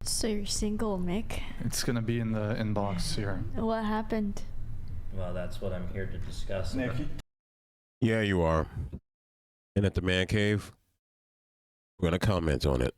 So you're single, Mick? It's gonna be in the inbox here. What happened? Well, that's what I'm here to discuss. Nick, Yeah, you are. And at the man cave, we're going to comment on it.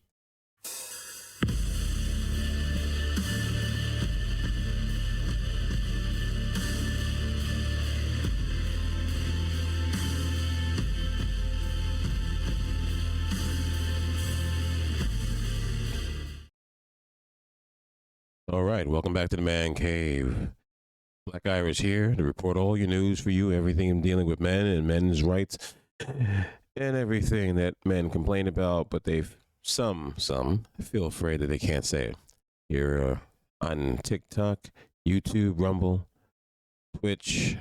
All right, welcome back to the man cave. Black Irish here to report all your news for you, everything dealing with men and men's rights and everything that men complain about, but some feel afraid that they can't say it. Here on TikTok, YouTube, Rumble, Twitch.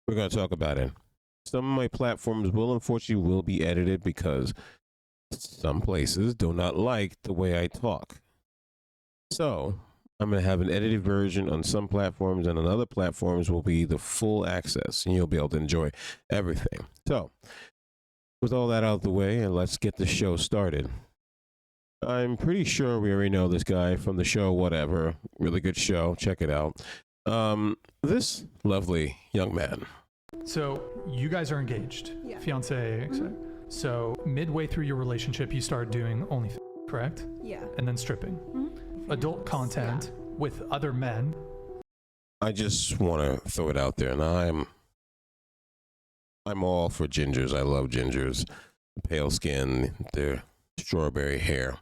We're going to talk about it. Some of my platforms unfortunately be edited because some places do not like the way I talk. So I'm going to have an edited version on some platforms, and on other platforms will be the full access, and you'll be able to enjoy everything. So, with all that out of the way, and let's get the show started. I'm pretty sure we already know this guy from the show, whatever. Really good show. Check it out. This lovely young man. So you guys are engaged, Yeah. fiance. So midway through your relationship, you start doing OnlyFans, correct? Yeah. And then stripping. Adult content with other men. I just want to throw it out there, and I'm all for gingers. I love gingers. The pale skin, their strawberry hair.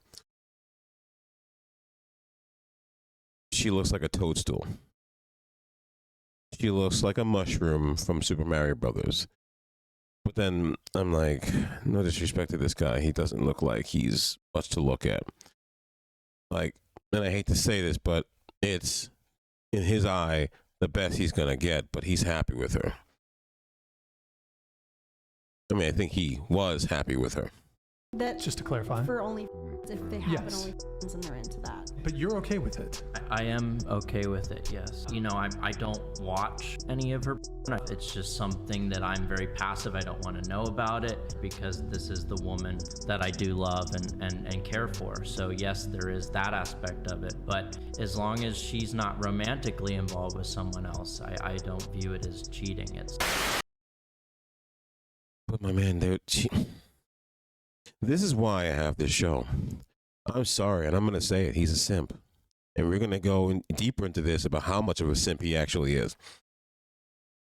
She looks like a toadstool. She looks like a mushroom from Super Mario Brothers. But then I'm like, no disrespect to this guy. He doesn't look like he's much to look at. Like, and I hate to say this, but it's, in his eye, the best he's going to get, but he's happy with her. I mean, I think he was happy with her. That Just to clarify. for only if they have Yes. an OnlyFans and they're into that. But you're okay with it. I am okay with it, yes. You know, I don't watch any of her. It's just something that I'm very passive. I don't want to know about it because this is the woman that I do love and care for. So yes, there is that aspect of it. But as long as she's not romantically involved with someone else, I don't view it as cheating. It's. But my man, this is why I have this show. I'm sorry, and I'm going to say it. He's a simp. And we're going to go deeper into this about how much of a simp he actually is.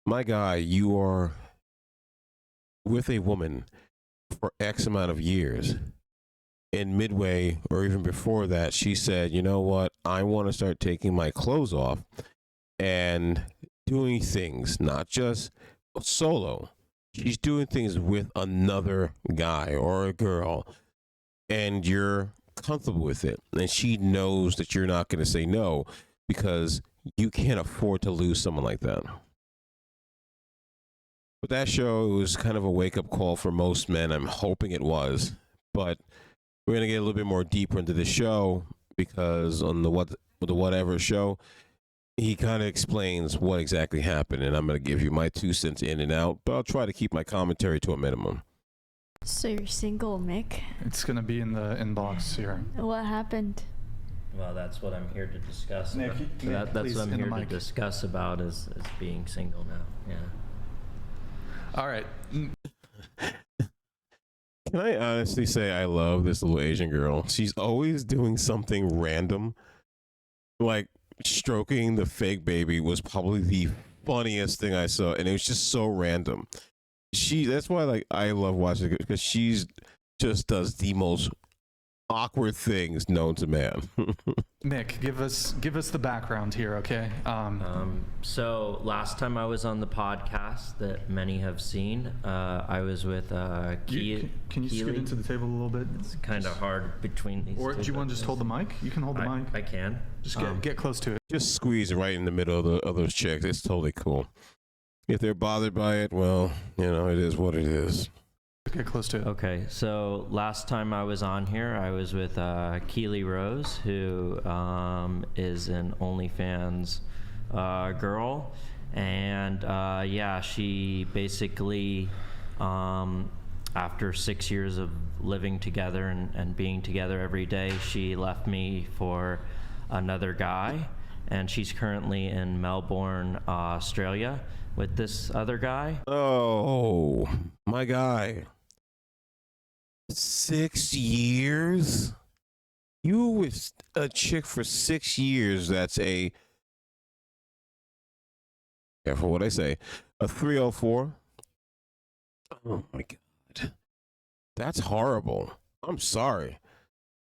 My guy, you are with a woman for X amount of years. And midway, or even before that, she said, you know what? I want to start taking my clothes off and doing things, not just solo. She's doing things with another guy or a girl, and you're comfortable with it. And she knows that you're not going to say no because you can't afford to lose someone like that. But that show was kind of a wake-up call for most men. I'm hoping it was. But we're going to get a little bit more deeper into the show because on the whatever show, he kind of explains what exactly happened, and I'm going to give you my 2 cents in and out, but I'll try to keep my commentary to a minimum. So you're single, Mick? It's gonna be in the inbox here. What happened? Well, that's what I'm here to discuss. Nick, That's please, what I'm in the here to mic. discuss about is being single now. Yeah. All right. Can I honestly say I love this little Asian girl? She's always doing something random. Like stroking the fake baby was probably the funniest thing I saw, and it was just so random. That's why like I love watching it because she's just does the most awkward things known to man. Nick, give us the background here, okay? So last time I was on the podcast that many have seen, I was with Can you scoot Keely. into the table a little bit? It's kind of hard between these Or two, do you but want to just hold the mic? You can hold the mic. I can. Just get close to it. Just squeeze right in the middle of those chicks. It's totally cool. If they're bothered by it, well, you know, it is what it is. Get close to it. Okay, so last time I was on here, I was with Keely Rose, who is an OnlyFans girl, and yeah, she basically after 6 years of living together and being together every day, she left me for another guy, and she's currently in Melbourne, Australia with this other guy. Oh, my guy. 6 years? You were with a chick for 6 years. That's a, careful what I say, a 304. Oh my God. That's horrible. I'm sorry.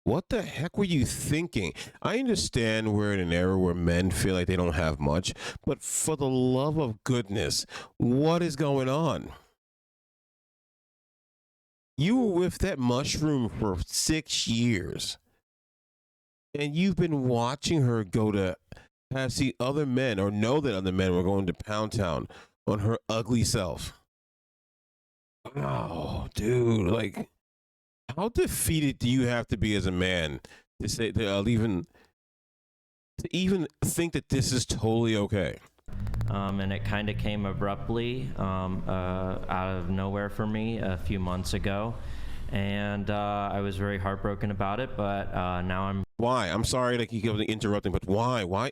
What the heck were you thinking? I understand we're in an era where men feel like they don't have much, but for the love of goodness, what is going on? You were with that mushroom for 6 years, and you've been watching her go to have see other men or know that other men were going to Pound Town on her ugly self. Wow, dude, like, how defeated do you have to be as a man to say to even think that this is totally okay? And it kind of came abruptly out of nowhere for me a few months ago, and I was very heartbroken about it. But now I'm. Why? I'm sorry to keep interrupting, but why? Why?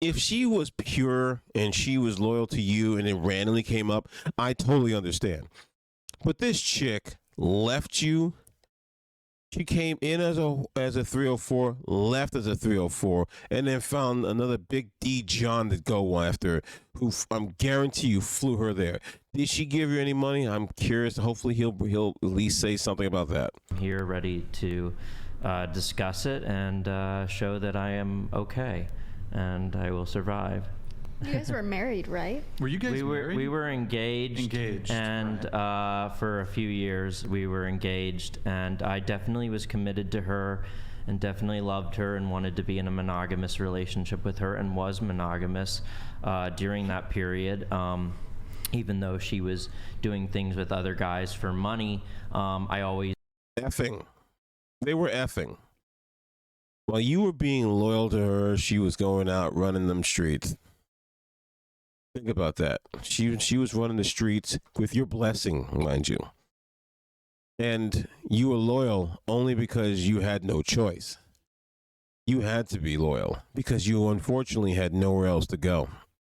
If she was pure and she was loyal to you and it randomly came up, I totally understand. But this chick left you. She came in as a 304, left as a 304, and then found another big D John to go after, who I'm guarantee you flew her there. Did she give you any money? I'm curious. Hopefully he'll at least say something about that. Here ready to discuss it and show that I am okay and I will survive. You guys were married, right? Were you guys married? We were engaged. And for a few years we were engaged, and I definitely was committed to her and definitely loved her and wanted to be in a monogamous relationship with her, and was monogamous during that period. Even though she was doing things with other guys for money, I always... Effing. They were effing. While you were being loyal to her, she was going out running them streets. Think about that. She was running the streets with your blessing, mind you. And you were loyal only because you had no choice. You had to be loyal because you unfortunately had nowhere else to go.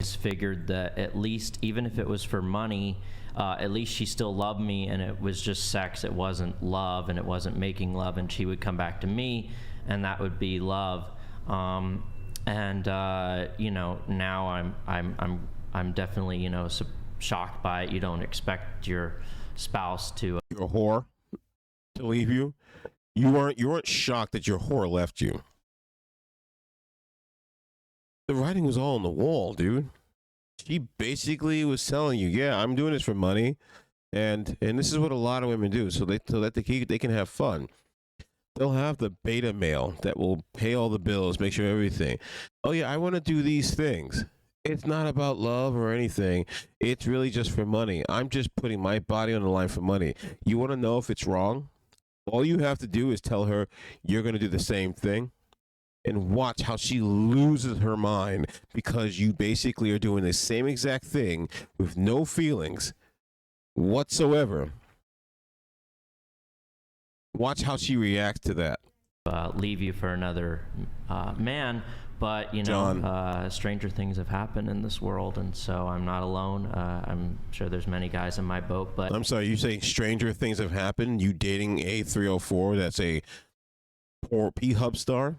Figured that at least, even if it was for money, at least she still loved me, and it was just sex. It wasn't love, and it wasn't making love, and she would come back to me, and that would be love. You know, now I'm definitely, you know, shocked by it. You don't expect your spouse to... Your whore to leave you. You weren't shocked that your whore left you. The writing was all on the wall, dude. She basically was telling you, yeah, I'm doing this for money, and this is what a lot of women do, so that they can have fun. They'll have the beta male that will pay all the bills, make sure everything. Oh yeah, I want to do these things. It's not about love or anything. It's really just for money. I'm just putting my body on the line for money. You want to know if it's wrong? All you have to do is tell her you're going to do the same thing, and watch how she loses her mind because you basically are doing the same exact thing with no feelings whatsoever. Watch how she reacts to that. Leave you for another man, but you know, stranger things have happened in this world, and so I'm not alone. I'm sure there's many guys in my boat, but... I'm sorry, you saying stranger things have happened? You dating a 304 that's a poor P-Hub star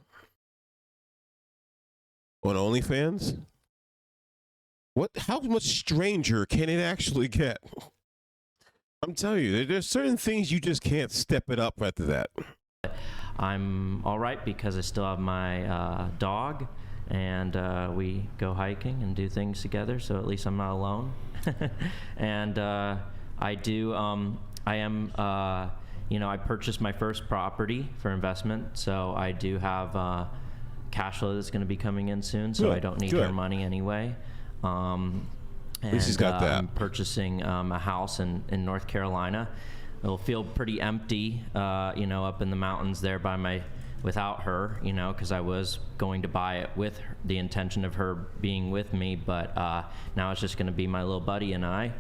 on OnlyFans? What? How much stranger can it actually get? I'm telling you, there's certain things you just can't step it up after that. I'm all right because I still have my dog, and we go hiking and do things together, so at least I'm not alone. And I do, I am, you know, I purchased my first property for investment, so I do have cash flow that's going to be coming in soon, so I don't need your money anyway. At least he's got that. I'm purchasing a house in North Carolina. It'll feel pretty empty, you know, up in the mountains there without her, you know, because I was going to buy it with her, the intention of her being with me, but now it's just going to be my little buddy and I.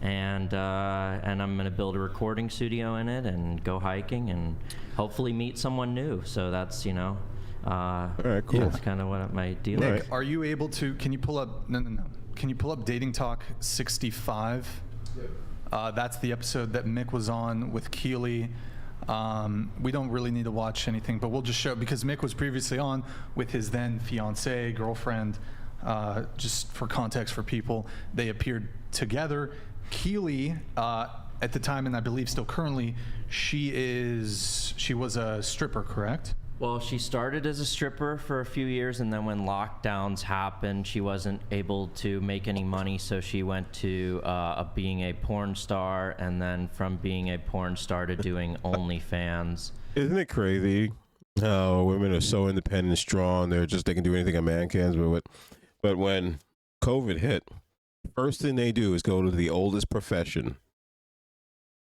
and I'm gonna build a recording studio in it and go hiking and hopefully meet someone new. So that's all right, cool. That's kind of what my deal is. Nick, are you able to? Can you pull up? No. Can you pull up Dating Talk 65? That's the episode that Mick was on with Keely. We don't really need to watch anything, but we'll just show, because Mick was previously on with his then fiance, girlfriend. Just for context for people, they appeared together. Keely, at the time, and I believe still currently, she was a stripper, correct? Well, she started as a stripper for a few years, and then when lockdowns happened, she wasn't able to make any money, so she went to being a porn star, and then from being a porn star to doing OnlyFans. Isn't it crazy how women are so independent and strong? They can do anything a man can. But when COVID hit, first thing they do is go to the oldest profession.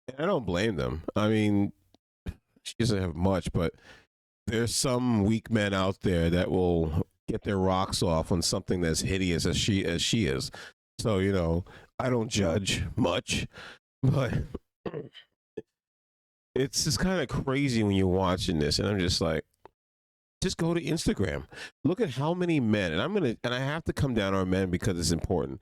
And I don't blame them. I mean, she doesn't have much, but there's some weak men out there that will get their rocks off on something that's hideous as she is. So, I don't judge much, but it's just kind of crazy when you're watching this, and I'm just like, just go to Instagram. Look at how many men, and I have to come down on men because it's important.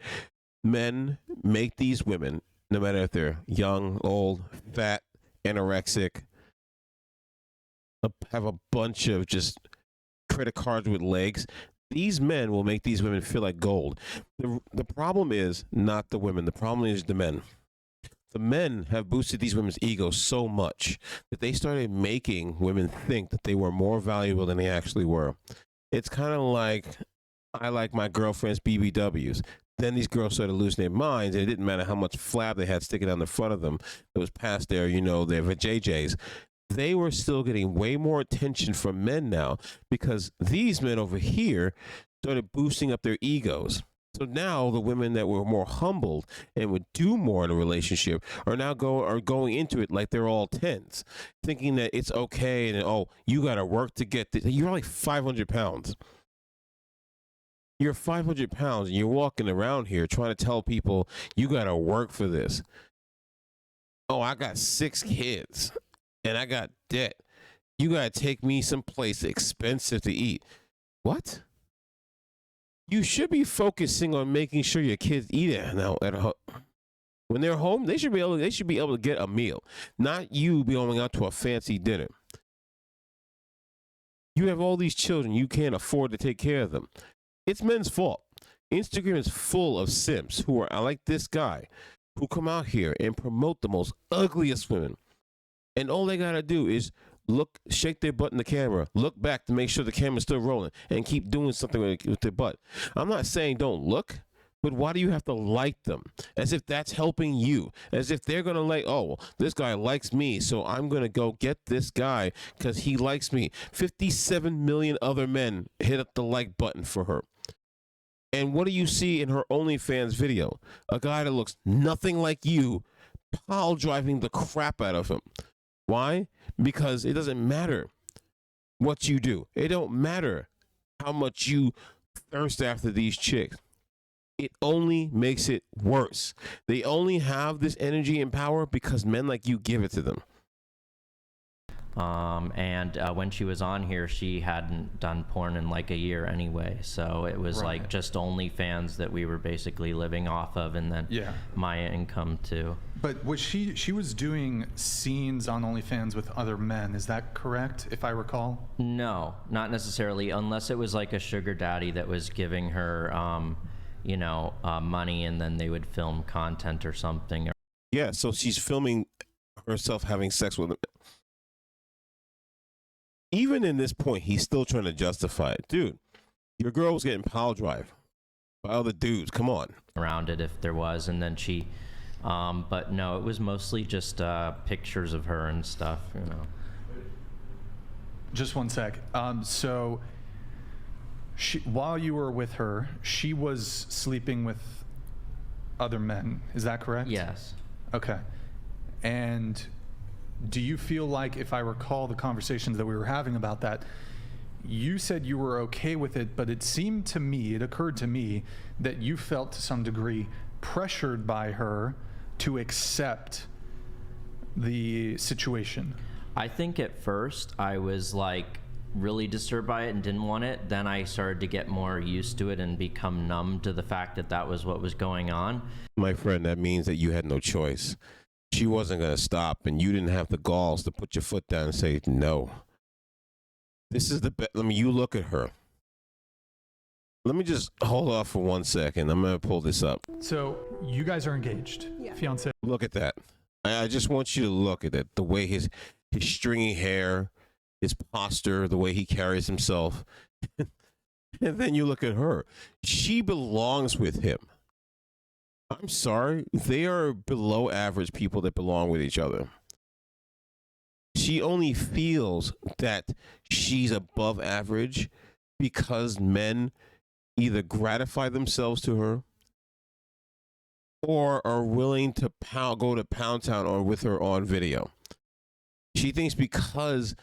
Men make these women, no matter if they're young, old, fat, anorexic, have a bunch of just credit cards with legs. These men will make these women feel like gold. The problem is not the women. The problem is the men. The men have boosted these women's egos so much that they started making women think that they were more valuable than they actually were. It's kind of like, I like my girlfriend's BBWs. Then these girls started losing their minds, and it didn't matter how much flab they had sticking on the front of them. It was past their, their JJs. They were still getting way more attention from men now because these men over here started boosting up their egos. So now the women that were more humbled and would do more in a relationship are now going into it like they're all tens, thinking that it's okay and, oh, you got to work to get this. You're like 500 pounds. You're 500 pounds and you're walking around here trying to tell people you got to work for this. Oh, I got 6 kids. And I got debt. You got to take me someplace expensive to eat. What? You should be focusing on making sure your kids eat it now at home. When they're home, they should be able to get a meal, not you going out to a fancy dinner. You have all these children, you can't afford to take care of them. It's men's fault. Instagram is full of simps who are like this guy, who come out here and promote the most ugliest women. And all they got to do is shake their butt in the camera, look back to make sure the camera's still rolling, and keep doing something with their butt. I'm not saying don't look, but why do you have to like them? As if that's helping you. As if they're going to like, oh, well, this guy likes me, so I'm going to go get this guy because he likes me. 57 million other men hit up the like button for her. And what do you see in her OnlyFans video? A guy that looks nothing like you, pile driving the crap out of him. Why? Because it doesn't matter what you do. It don't matter how much you thirst after these chicks. It only makes it worse. They only have this energy and power because men like you give it to them. And when she was on here, she hadn't done porn in like a year anyway. So it was like just OnlyFans that we were basically living off of, and then my income too. But was she was doing scenes on OnlyFans with other men, is that correct, if I recall? No, not necessarily, unless it was like a sugar daddy that was giving her, money, and then they would film content or something. Yeah, so she's filming herself having sex with him. Even in this point, he's still trying to justify it. Dude, your girl was getting pile drive by other dudes. Come on. Around it if there was, and then she... but no, it was mostly just pictures of her and stuff, Just one sec. So while you were with her, she was sleeping with other men. Is that correct? Yes. Okay. And do you feel like, if I recall the conversations that we were having about that, you said you were okay with it, but it occurred to me that you felt to some degree pressured by her to accept the situation? I think at first I was like really disturbed by it and didn't want it. Then I started to get more used to it and become numb to the fact that that was what was going on. My friend, that means that you had no choice. She wasn't going to stop, and you didn't have the galls to put your foot down and say, no. This is the best. I mean, you look at her. Let me just hold off for 1 second. I'm going to pull this up. So you guys are engaged, Yeah. fiance. Look at that. I just want you to look at it. The way his stringy hair, his posture, the way he carries himself. And then you look at her. She belongs with him. I'm sorry. They are below average people that belong with each other. She only feels that she's above average because men either gratify themselves to her or are willing to go to Pound Town or with her on video. She thinks because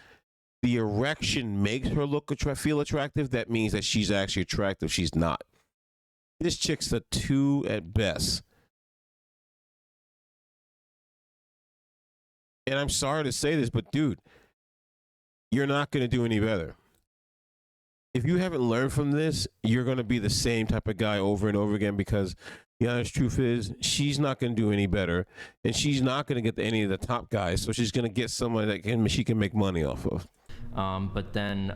the erection makes her feel attractive, that means that she's actually attractive. She's not. This chick's a 2 at best. And I'm sorry to say this, but dude, you're not going to do any better. If you haven't learned from this, you're going to be the same type of guy over and over again, because the honest truth is she's not going to do any better, and she's not going to get any of the top guys, so she's going to get someone that she can make money off of. But then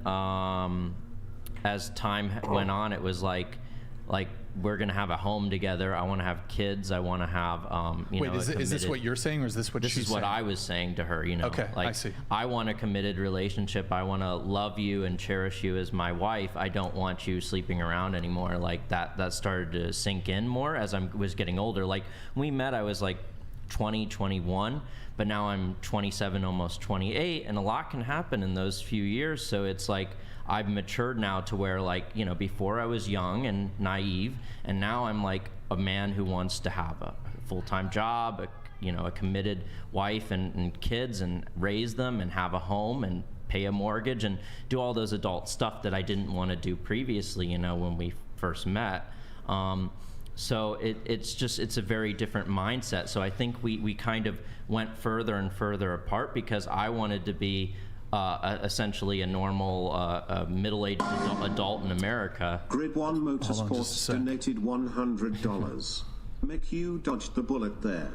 as time went on, it was like we're gonna have a home together. I want to have kids. I want to have Wait, is this what you're saying, or is this what she's saying? This is what I was saying to her. Okay, like, I see. I want a committed relationship. I want to love you and cherish you as my wife. I don't want you sleeping around anymore. Like that started to sink in more as I was getting older. Like when we met, I was like 20, 21, but now I'm 27, almost 28, and a lot can happen in those few years. So it's like I've matured now to where, like, before I was young and naive, and now I'm like a man who wants to have a full-time job, a committed wife and kids, and raise them and have a home and pay a mortgage and do all those adult stuff that I didn't want to do previously, when we first met. So it's a very different mindset. So I think we kind of went further and further apart because I wanted to be essentially a normal middle-aged adult in America. Grid One Motorsports donated $100. Mick, you dodged the bullet there.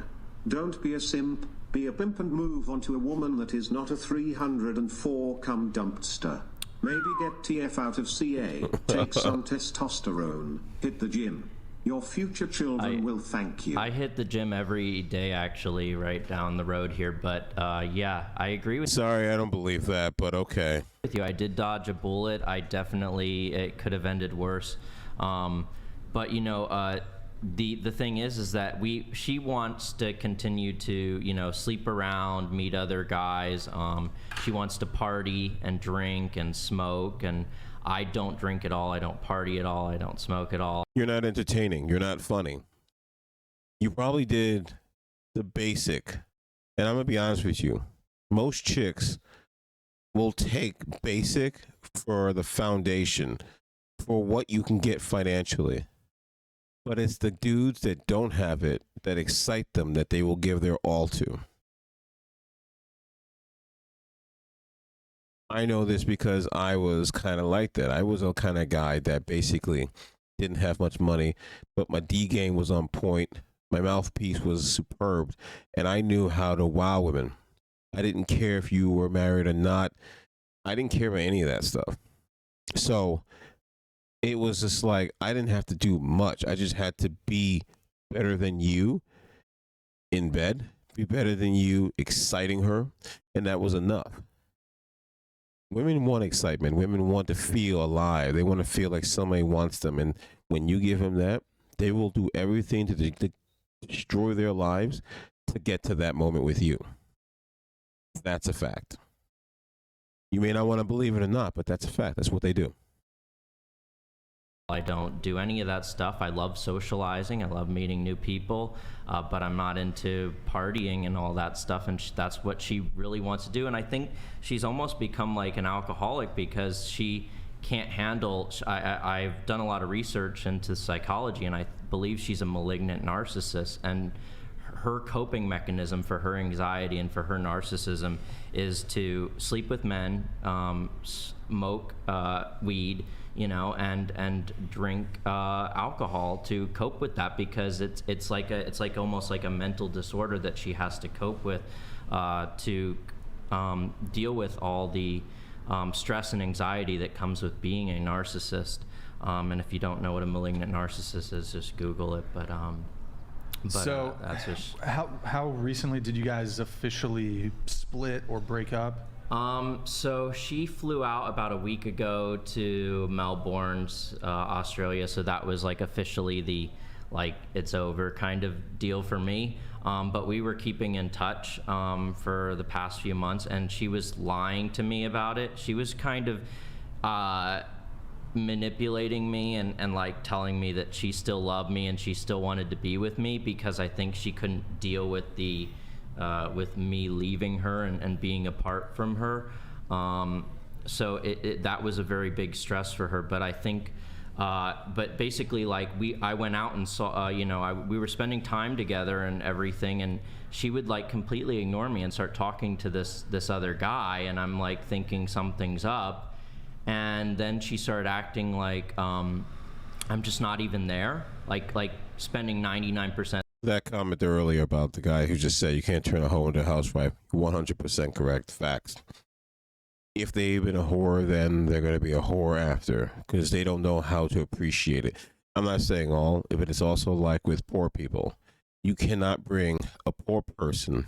Don't be a simp, be a pimp and move on to a woman that is not a 304 cum dumpster. Maybe get TF out of CA, take some testosterone, hit the gym. Your future children will thank you. I hit the gym every day, actually, right down the road here. But yeah, I agree with you. Sorry, I don't believe that, but okay. With you, I did dodge a bullet. It could have ended worse. But the thing is that she wants to continue to sleep around, meet other guys. She wants to party and drink and smoke, and I don't drink at all. I don't party at all. I don't smoke at all. You're not entertaining. You're not funny. You probably did the basic. And I'm going to be honest with you. Most chicks will take basic for the foundation for what you can get financially. But it's the dudes that don't have it that excite them that they will give their all to. I know this because I was kind of like that. I was a kind of guy that basically didn't have much money, but my D game was on point. My mouthpiece was superb, and I knew how to wow women. I didn't care if you were married or not. I didn't care about any of that stuff. So it was just like I didn't have to do much. I just had to be better than you in bed, be better than you exciting her, and that was enough. Women want excitement. Women want to feel alive. They want to feel like somebody wants them. And when you give them that, they will do everything to destroy their lives to get to that moment with you. That's a fact. You may not want to believe it or not, but that's a fact. That's what they do. I don't do any of that stuff. I love socializing. I love meeting new people, but I'm not into partying and all that stuff, and that's what she really wants to do. And I think she's almost become like an alcoholic because she can't handle... I've done a lot of research into psychology, and I believe she's a malignant narcissist, and her coping mechanism for her anxiety and for her narcissism is to sleep with men, smoke weed, you know, and drink alcohol to cope with that, because it's like almost like a mental disorder that she has to cope with to deal with all the stress and anxiety that comes with being a narcissist. And if you don't know what a malignant narcissist is, just Google it. But so that's just how recently did you guys officially split or break up? So she flew out about a week ago to Melbourne, Australia. So that was like officially the it's over kind of deal for me. But we were keeping in touch for the past few months, and she was lying to me about it. She was kind of manipulating me and like telling me that she still loved me and she still wanted to be with me, because I think she couldn't deal with the with me leaving her and being apart from her. So that was a very big stress for her. But I think but basically, like, I went out and saw, we were spending time together and everything, and she would like completely ignore me and start talking to this other guy, and I'm like thinking something's up. And then she started acting like I'm just not even there, like spending 99%. That comment earlier about the guy who just said you can't turn a hoe into a housewife, 100% correct. Facts. If they've been a whore, then they're going to be a whore after, because they don't know how to appreciate it. I'm not saying all, but it's also like with poor people. You cannot bring a poor person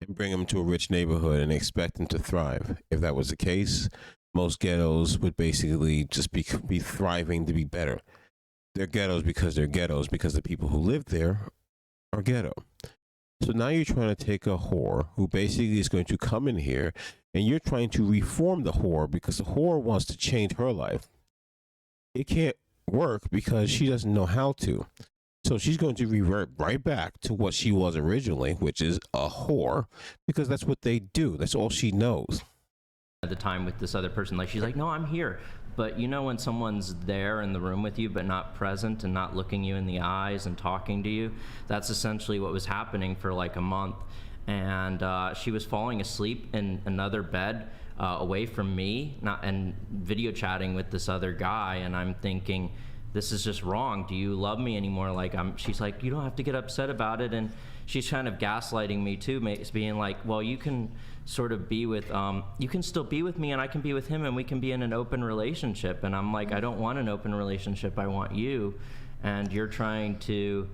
and bring them to a rich neighborhood and expect them to thrive. If that was the case, most ghettos would basically just be thriving to be better. They're ghettos because the people who live there are ghetto. So now you're trying to take a whore who basically is going to come in here, and you're trying to reform the whore because the whore wants to change her life. It can't work because she doesn't know how to. So she's going to revert right back to what she was originally, which is a whore, because that's what they do. That's all she knows. At the time with this other person, like, she's like, no, I'm here. But you know when someone's there in the room with you but not present and not looking you in the eyes and talking to you, that's essentially what was happening for like a month. And she was falling asleep in another bed away from me, and video chatting with this other guy, and I'm thinking, this is just wrong. Do you love me anymore? Like, she's like, you don't have to get upset about it. And she's kind of gaslighting me too, being like, well, you can sort of be with, you can still be with me and I can be with him and we can be in an open relationship. And I'm like, I don't want an open relationship. I want you. And you're trying to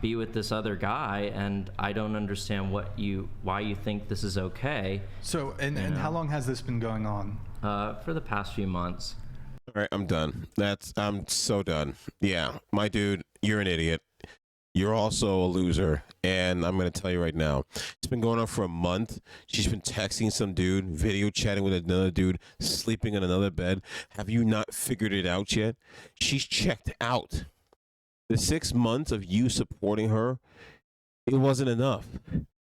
be with this other guy, and I don't understand why you think this is okay. So, and how long has this been going on? For the past few months. All right, I'm done. I'm so done. Yeah, my dude, you're an idiot. You're also a loser, and I'm going to tell you right now, it's been going on for a month. She's been texting some dude, video chatting with another dude, sleeping in another bed. Have you not figured it out yet? She's checked out. The 6 months of you supporting her, it wasn't enough.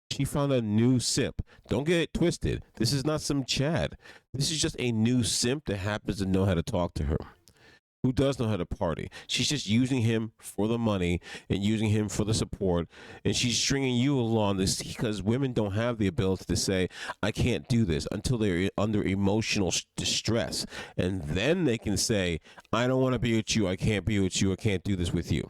She found a new simp. Don't get it twisted. This is not some Chad. This is just a new simp that happens to know how to talk to her, who does know how to party. She's just using him for the money and using him for the support. And she's stringing you along this because women don't have the ability to say, I can't do this, until they're under emotional distress. And then they can say, I don't want to be with you. I can't be with you. I can't do this with you.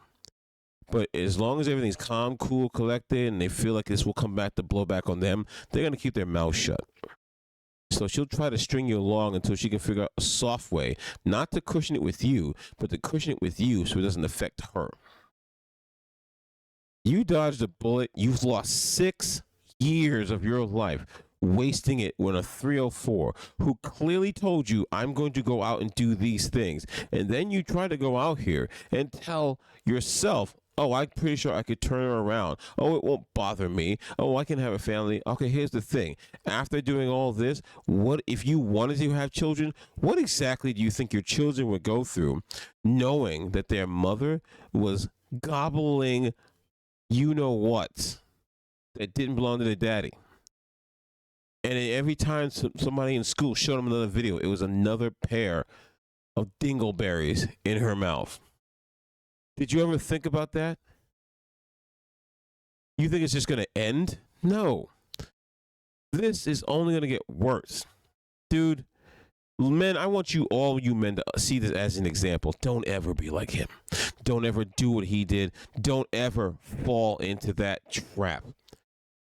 But as long as everything's calm, cool, collected, and they feel like this will come back to blow back on them, they're going to keep their mouth shut. So she'll try to string you along until she can figure out a soft way, not to cushion it with you, but to cushion it with you so it doesn't affect her. You dodged a bullet. You've lost 6 years of your life wasting it with a 304 who clearly told you, I'm going to go out and do these things. And then you try to go out here and tell yourself, oh, I'm pretty sure I could turn her around. Oh, it won't bother me. Oh, I can have a family. Okay, here's the thing. After doing all this, what if you wanted to have children? What exactly do you think your children would go through knowing that their mother was gobbling you-know-what that didn't belong to their daddy? And every time somebody in school showed them another video, it was another pair of dingleberries in her mouth. Did you ever think about that? You think it's just going to end? No. This is only going to get worse. Dude, men, I want you, all you men, to see this as an example. Don't ever be like him. Don't ever do what he did. Don't ever fall into that trap.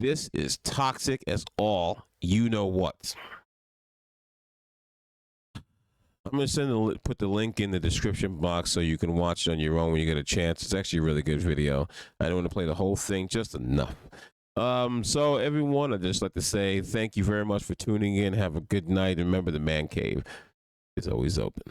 This is toxic as all you know what. I'm going to put the link in the description box so you can watch it on your own when you get a chance. It's actually a really good video. I don't want to play the whole thing, just enough. So everyone, I'd just like to say thank you very much for tuning in. Have a good night. And remember, the man cave is always open.